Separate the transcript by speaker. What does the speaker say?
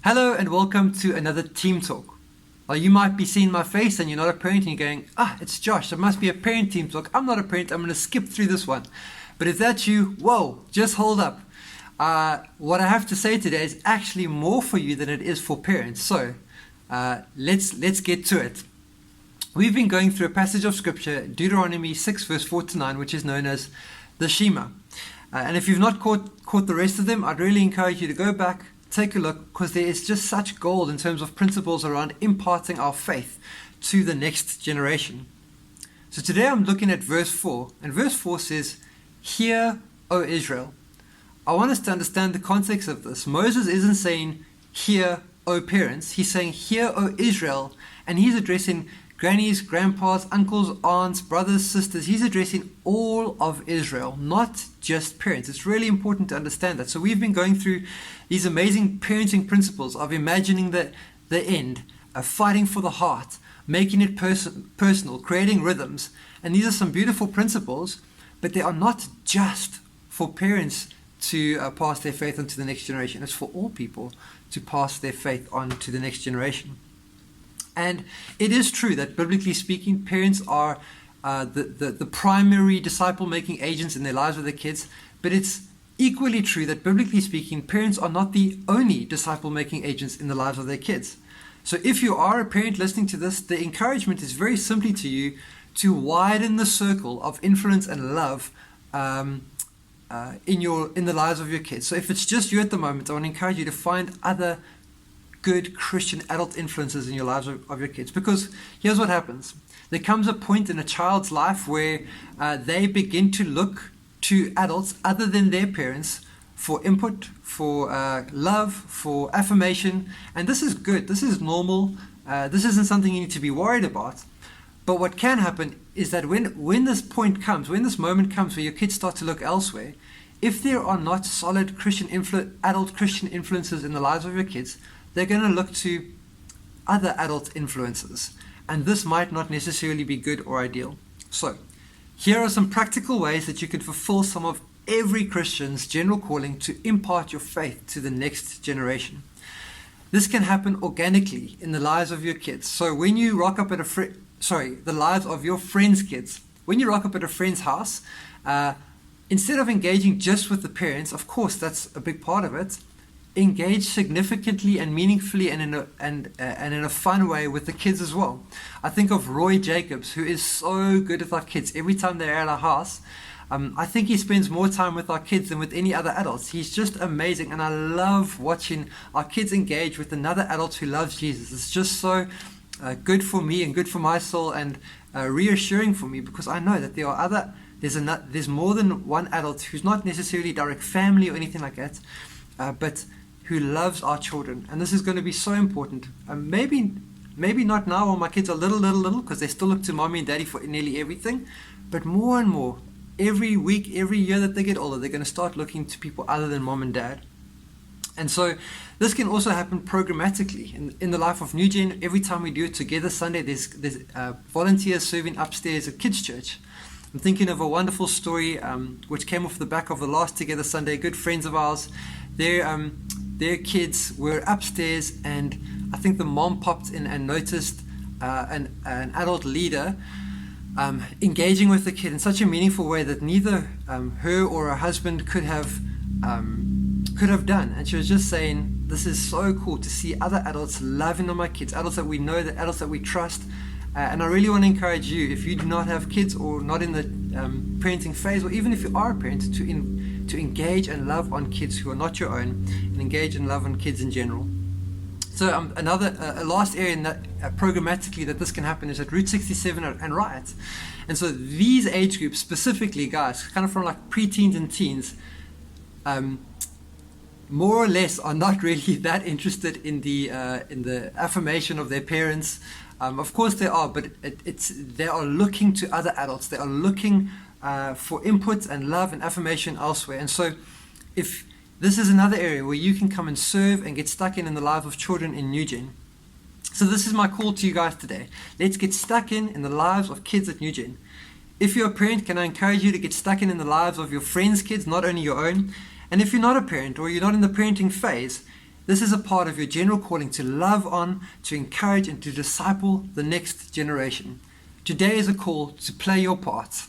Speaker 1: Hello and welcome to another Team Talk. Well, you might be seeing my face and you're not a parent and you're going, it's Josh, it must be a parent Team Talk. I'm not a parent, I'm going to skip through this one. But if that's you, whoa, just hold up. What I have to say today is actually more for you than it is for parents. So let's get to it. We've been going through a passage of scripture, Deuteronomy 6 verse 4 to 9, which is known as the Shema. And if you've not caught the rest of them, I'd really encourage you to go back, take a look, because there is just such gold in terms of principles around imparting our faith to the next generation. So today I'm looking at verse 4, and verse 4 says, "Hear, O Israel." I want us to understand the context of this. Moses isn't saying, "Hear, O parents." He's saying, "Hear, O Israel," and he's addressing grannies, grandpas, uncles, aunts, brothers, sisters. He's addressing all of Israel, not just parents. It's really important to understand that. So we've been going through these amazing parenting principles of imagining the end, fighting for the heart, making it personal, creating rhythms. And these are some beautiful principles, but they are not just for parents to pass their faith on to the next generation. It's for all people to pass their faith on to the next generation. And it is true that, biblically speaking, parents are the primary disciple-making agents in their lives with their kids. But it's equally true that, biblically speaking, parents are not the only disciple-making agents in the lives of their kids. So if you are a parent listening to this, the encouragement is very simply to you to widen the circle of influence and love in the lives of your kids. So if it's just you at the moment, I want to encourage you to find other good Christian adult influences in your lives of your kids. Because here's what happens. There comes a point in a child's life where they begin to look to adults other than their parents for input, for love, for affirmation. And this is good. This is normal. This isn't something you need to be worried about. But what can happen is that when this point comes, when this moment comes where your kids start to look elsewhere, if there are not solid adult Christian influences in the lives of your kids, they're going to look to other adult influences. And this might not necessarily be good or ideal. So, here are some practical ways that you can fulfill some of every Christian's general calling to impart your faith to the next generation. This can happen organically in the lives of your kids. So when you rock up at the lives of your friends' kids. When you rock up at a friend's house, instead of engaging just with the parents, of course that's a big part of it, engage significantly and meaningfully and in a fun way with the kids as well. I think of Roy Jacobs, who is so good with our kids. Every time they're at our house, I think he spends more time with our kids than with any other adults. He's just amazing, and I love watching our kids engage with another adult who loves Jesus. It's just so good for me and good for my soul, and reassuring for me, because I know that there's more than one adult who's not necessarily direct family or anything like that, but who loves our children. And this is going to be so important. Maybe not now when my kids are little, because they still look to mommy and daddy for nearly everything, but more and more, every week, every year that they get older, they're going to start looking to people other than mom and dad. And so this can also happen programmatically in the life of New Gen. Every time we do it together Sunday, there's volunteers serving upstairs at Kids Church. I'm thinking of a wonderful story which came off the back of the last Together Sunday. Good friends of ours, their kids were upstairs, and I think the mom popped in and noticed an adult leader engaging with the kid in such a meaningful way that neither her or her husband could have done. And she was just saying, this is so cool to see other adults loving on my kids, adults that we know, adults that we trust. And I really want to encourage you, if you do not have kids or not in the parenting phase, or even if you are a parent, to engage and love on kids who are not your own, and engage and love on kids in general. So a last area in that programmatically that this can happen is at Route 67 and Riot. And so these age groups specifically, guys, kind of from like preteens and teens, more or less are not really that interested in the affirmation of their parents. Of course they are, but they are looking to other adults. They are looking for input and love and affirmation elsewhere. And so if this is another area where you can come and serve and get stuck in the lives of children in New Gen. So this is my call to you guys today. Let's get stuck in the lives of kids at New Gen. If you're a parent, can I encourage you to get stuck in the lives of your friends' kids, not only your own? And if you're not a parent or you're not in the parenting phase, This is a part of your general calling to love on, to encourage, and to disciple the next generation. Today is a call to play your part.